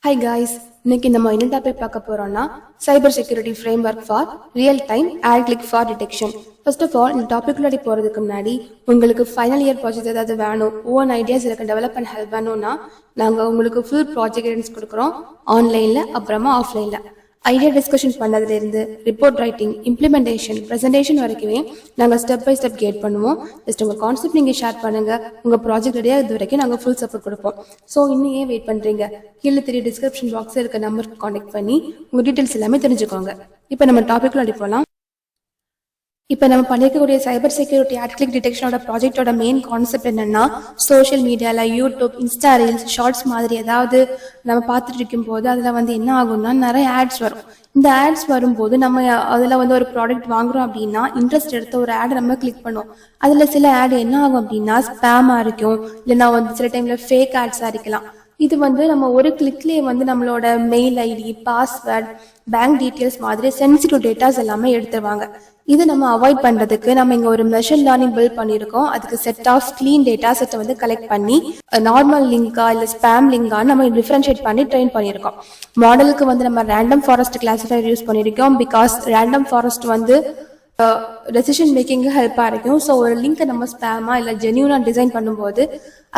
Hi guys, இன்னைக்கு நம்ம என்ன டாபிக் பார்க்க போறோம்னா cyber security framework for real time ad click for detection. First of all இந்த டாபிக் உள்ளாடி போறதுக்கு முன்னாடி உங்களுக்கு ஃபைனல் இயர் ப்ராஜெக்ட் ஏதாவது வேணும், ஓன் ஐடியாஸ் இருக்க டெவலப் பண்ண ஹெல்ப் வேணும்னா நாங்கள் உங்களுக்கு ஃபுல் ப்ராஜெக்ட் கைடன்ஸ் கொடுக்குறோம் ஆன்லைன்ல அப்புறமா ஆஃப்லைன்ல. ஐடியா டிஸ்கஷன் பண்ணதுலேருந்து ரிப்போர்ட் ரைட்டிங், இம்ப்ளிமெண்டேஷன், ப்ரெசன்டேஷன் வரைக்குமே நாங்கள் ஸ்டெப் பை ஸ்டெப் கைட் பண்ணுவோம். ஜஸ்ட் உங்கள் கான்செப்ட் நீங்கள் ஷேர் பண்ணுங்கள், உங்கள் ப்ராஜெக்ட் ரெடியாக இது வரைக்கும் நாங்கள் ஃபுல் சப்போர்ட் கொடுப்போம். ஸோ இன்னும் ஏன் வெயிட் பண்ணுறீங்க? கீழே தெரிய டிஸ்கிரிப்ஷன் பாக்ஸில் இருக்க நம்பருக்கு கான்டெக்ட் பண்ணி உங்கள் டீட்டெயில்ஸ் எல்லாமே தெரிஞ்சுக்கோங்க. இப்போ நம்ம டாபிக்ல அடி போகலாம். இப்போ நம்ம பண்ணிருக்கக்கூடிய சைபர் செக்யூரிட்டி ஆட் கிளிக் டிடெக்ஷனோட ப்ராஜெக்டோட மெயின் கான்செப்ட் என்னன்னா, சோஷியல் மீடியாவில் யூடியூப், இன்ஸ்டா ரீல்ஸ், ஷார்ட்ஸ் மாதிரி ஏதாவது நம்ம பார்த்துட்டு இருக்கும் போது அதில் வந்து என்ன ஆகும்னா நிறைய ஆட்ஸ் வரும். இந்த ஆட்ஸ் வரும்போது நம்ம அதில் வந்து ஒரு ப்ராடக்ட் வாங்குறோம் அப்படின்னா இன்ட்ரெஸ்ட் எடுத்த ஒரு ஆட் நம்ம கிளிக் பண்ணுவோம். அதில் சில ஆட் என்ன ஆகும் அப்படின்னா ஸ்பேமாக இருக்கும், இல்லைன்னா வந்து சில டைமில் ஃபேக் ஆட்ஸாக இருக்கலாம். இது வந்து நம்ம ஒரு கிளிக்லேயே வந்து நம்மளோட mail ID, password, bank details மாதிரி சென்சிட்டிவ் டேட்டாஸ் எல்லாமே எடுத்துருவாங்க. இது நம்ம அவாய்ட் பண்றதுக்கு நம்ம இங்க ஒரு மெஷின் லேர்னிங் பில்ட் பண்ணிருக்கோம். அதுக்கு செட் ஆஃப் கிளீன் டேட்டா செட்டை வந்து கலெக்ட் பண்ணி நார்மல் லிங்கா இல்ல ஸ்பேம் லிங்கா நம்ம டிஃபரன்ஷியேட் பண்ணி ட்ரெயின் பண்ணியிருக்கோம். மாடலுக்கு வந்து நம்ம ரேண்டம் ஃபாரஸ்ட் கிளாசிஃபையர் யூஸ் பண்ணியிருக்கோம். பிகாஸ் ரேண்டம் ஃபாரஸ்ட் வந்து டெசிஷன் மேக்கிங்கு ஹெல்ப்பாக இருக்கும். ஸோ ஒரு லிங்க்கை நம்ம ஸ்பேமாக இல்லை ஜென்யூனாக டிசைன் பண்ணும்போது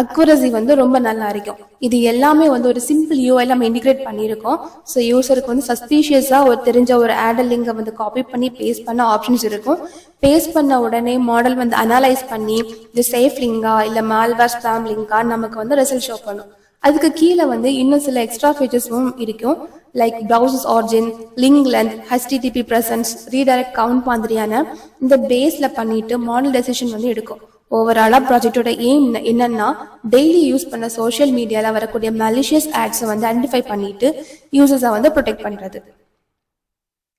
அக்யூரசி வந்து ரொம்ப நல்லா இருக்கும். இது எல்லாமே வந்து ஒரு சிம்பிள் யூஐ நம்ம இன்டிகிரேட் பண்ணியிருக்கோம். ஸோ யூசருக்கு வந்து சஸ்பீஷியஸாக ஒரு தெரிஞ்ச ஒரு ஆட் லிங்கை வந்து காப்பி பண்ணி பேஸ்ட் பண்ண ஆப்ஷன்ஸ் இருக்கும். பேஸ்ட் பண்ண உடனே மாடல் வந்து அனலைஸ் பண்ணி இது சேஃப் லிங்கா இல்லை மால்வேர் ஸ்பேம் லிங்கா நமக்கு வந்து ரிசல்ட் ஷோ பண்ணும். அதுக்கு கீழே வந்து இன்னும் சில எக்ஸ்ட்ரா ஃபீச்சர்ஸும் இருக்கும். Like browsers origin, link length, HTTP presence, redirect count மாதிரியான இந்த பேஸ்ல பண்ணிட்டு மாடல் டெசிஷன் வந்து எடுக்கும். ஓவராலா ப்ராஜெக்டோட எய்ம் என்னன்னா, டெய்லி யூஸ் பண்ண சோஷியல் மீடியால வரக்கூடிய மலிஷியஸ் ஆட்ஸை வந்து ஐடென்டிஃபை பண்ணிட்டு யூசர்ஸை வந்து ப்ரொடெக்ட் பண்றது.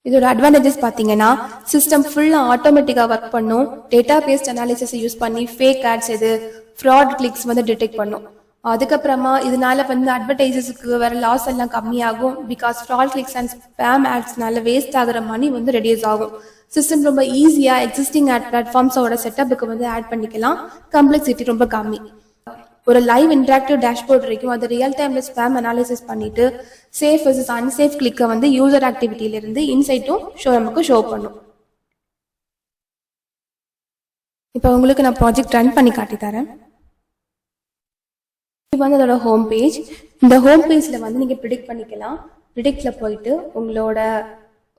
இதோட அட்வான்டேஜஸ் பார்த்தீங்கன்னா, சிஸ்டம் ஃபுல்லாக ஆட்டோமேட்டிக்காக ஒர்க் பண்ணும். டேட்டா பேஸ்ட் அனாலிசிஸ் யூஸ் பண்ணி ஃபேக் ஆட்ஸ் எது, ஃப்ராட் கிளிக்ஸ் வந்து டிடெக்ட் பண்ணும். அதுக்கப்புறமா இதனால வந்து அட்வர்டைசர்ஸுக்கு வர லாஸ் எல்லாம் கம்மியாகும். Because fraud clicks and spam ஆட்ஸ்னால வேஸ்ட் ஆகிற மணி வந்து ரெடியூஸ் ஆகும். சிஸ்டம் ரொம்ப ஈஸியாக எக்ஸிஸ்டிங் ஆட் பிளாட்ஃபார்ம்ஸோட செட்டப்புக்கு வந்து ஆட் பண்ணிக்கலாம். கம்ப்ளெக்சிட்டி ரொம்ப கம்மி. ஒரு லைவ் இன்டராக்டிவ் டேஷ்போர்ட் இருக்கும். அது ரியல் டைம்ல ஸ்பேம் அனாலிசிஸ் பண்ணிட்டு சேஃப் வெர்சஸ் அன்சேஃப் கிளிக்கை வந்து யூசர் ஆக்டிவிட்டியிலிருந்து இன்சைட்டும் நமக்கு ஷோ பண்ணும். இப்போ உங்களுக்கு நான் ப்ராஜெக்ட் ரன் பண்ணி காட்டி தரேன். இது வந்து அதோட ஹோம் பேஜ். இந்த ஹோம் பேஜில் வந்து நீங்கள் ப்ரிடிக்ட் பண்ணிக்கலாம். ப்ரிடிக்டில் போயிட்டு உங்களோட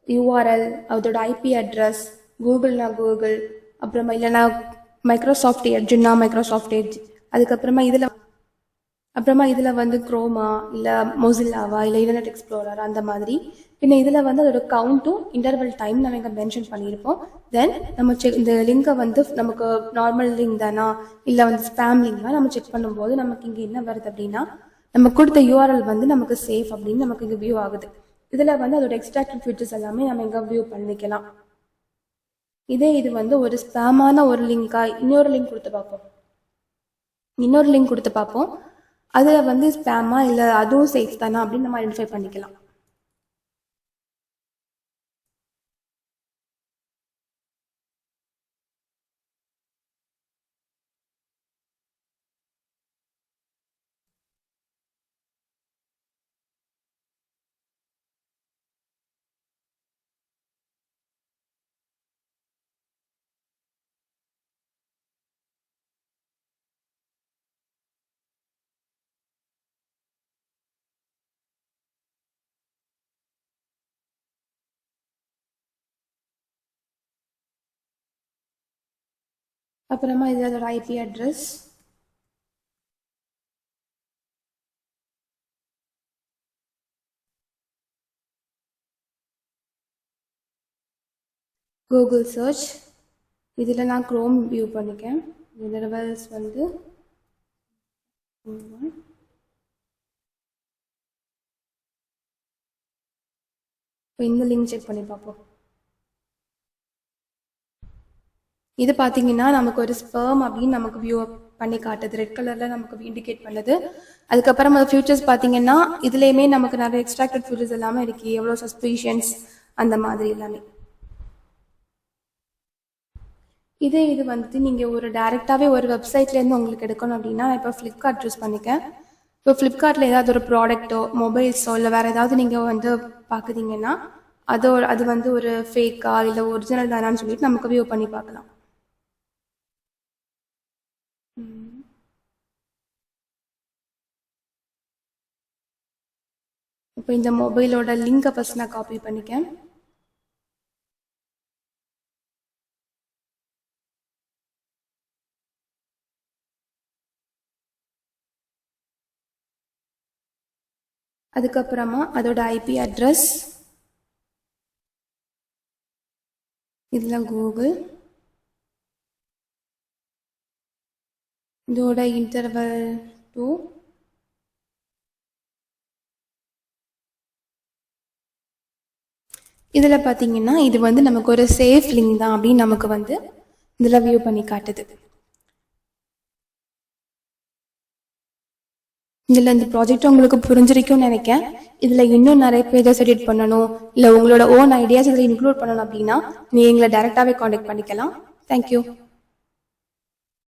யூஆர்எல், அதோட ஐபி அட்ரஸ், கூகுள்னா கூகுள், அப்புறமா இல்லைனா மைக்ரோசாஃப்ட் எட்ஜுன்னா மைக்ரோசாஃப்ட் எட்ஜ், அதுக்கப்புறமா இதில் வந்து குரோமா இல்லை மொசில்லாவா இல்லை இன்டர்நெட் எக்ஸ்ப்ளோரர் அந்த மாதிரி. பின்ன இதில் வந்து அதோட கவுண்ட்டும் இன்டர்வல் டைம் நம்ம இங்கே மென்ஷன் பண்ணியிருப்போம். தென் நம்ம இந்த லிங்கை வந்து நமக்கு நார்மல் லிங்க் தானா இல்லை வந்து ஸ்பேம் லிங்காக நம்ம செக் பண்ணும்போது நமக்கு இங்கே என்ன வருது அப்படின்னா, நம்ம கொடுத்த யூஆர்எல் வந்து நமக்கு சேஃப் அப்படின்னு நமக்கு இங்கே வியூ ஆகுது. இதில் வந்து அதோட எக்ஸ்ட்ராக்டிவ் ஃபீச்சர்ஸ் எல்லாமே நம்ம இங்கே வியூ பண்ணிக்கலாம். இது வந்து ஒரு ஸ்பேமான ஒரு லிங்கா இன்னொரு லிங்க் கொடுத்து பார்ப்போம். அதில் வந்து ஸ்பேமா இல்லை அதுவும் சேஃப் தானா அப்படின்னு நம்ம ஐடென்டிஃபை பண்ணிக்கலாம். அப்புறமா இது அதோட ஐபி அட்ரஸ், கூகுள் சர்ச், இதில் நான் க்ரோம் வியூ பண்ணிக்கேன். ரிவல்ஸ் வந்து இந்த லிங்க் செக் பண்ணி பார்ப்போம். இது பார்த்தீங்கன்னா நமக்கு ஒரு ஸ்பெர்ம் அப்படின்னு நமக்கு வியூ பண்ணி காட்டுது. ரெட் கலரில் நமக்கு இண்டிகேட் பண்ணுது. அதுக்கப்புறம் அது ஃபியூச்சர்ஸ் பார்த்தீங்கன்னா இதுலேயுமே நமக்கு நிறைய எக்ஸ்ட்ராக்டட் ஃபியூச்சர்ஸ் எல்லாமே இருக்கு. எவ்வளோ சஸ்பிஷன்ஸ் அந்த மாதிரி எல்லாமே. இது வந்து நீங்கள் ஒரு டைரெக்டாகவே ஒரு வெப்சைட்லேருந்து உங்களுக்கு எடுக்கணும் அப்படின்னா, நான் இப்போ ஃப்ளிப்கார்ட் சூஸ் பண்ணிக்கேன். இப்போ ஃப்ளிப்கார்ட்டில் ஏதாவது ஒரு ப்ராடக்ட்டோ மொபைல்ஸோ இல்லை வேறு ஏதாவது நீங்கள் வந்து பார்க்குறீங்கன்னா அது வந்து ஒரு ஃபேக்கா இல்லை ஒரிஜினல் தானான்னு சொல்லிட்டு நமக்கு வியூ பண்ணி பார்க்கலாம். இப்போ இந்த மொபைலோட லிங்கை ஃபஸ்ட் நான் காப்பி பண்ணிக்கேன். அதுக்கப்புறமா அதோட ஐபி அட்ரஸ், இதில் கூகுள், இதோட இன்டர்வல் 2, இதில் பார்த்தீங்கன்னா இது வந்து நமக்கு ஒரு சேஃப் லிங்க் தான் அப்படின்னு நமக்கு வந்து இதில் வியூ பண்ணி காட்டுது. இதில் இந்த ப்ராஜெக்ட் உங்களுக்கு புரிஞ்சிருக்கும்னு நினைக்கிறேன். இதில் இன்னும் நிறைய பேஜஸ் எடிட் பண்ணணும் இல்லை உங்களோட ஓன் ஐடியாஸ் இதில் இன்க்ளூட் பண்ணணும் அப்படின்னா நீங்கள் எங்களை டைரெக்டாகவே காண்டாக்ட் பண்ணிக்கலாம். தேங்க்யூ.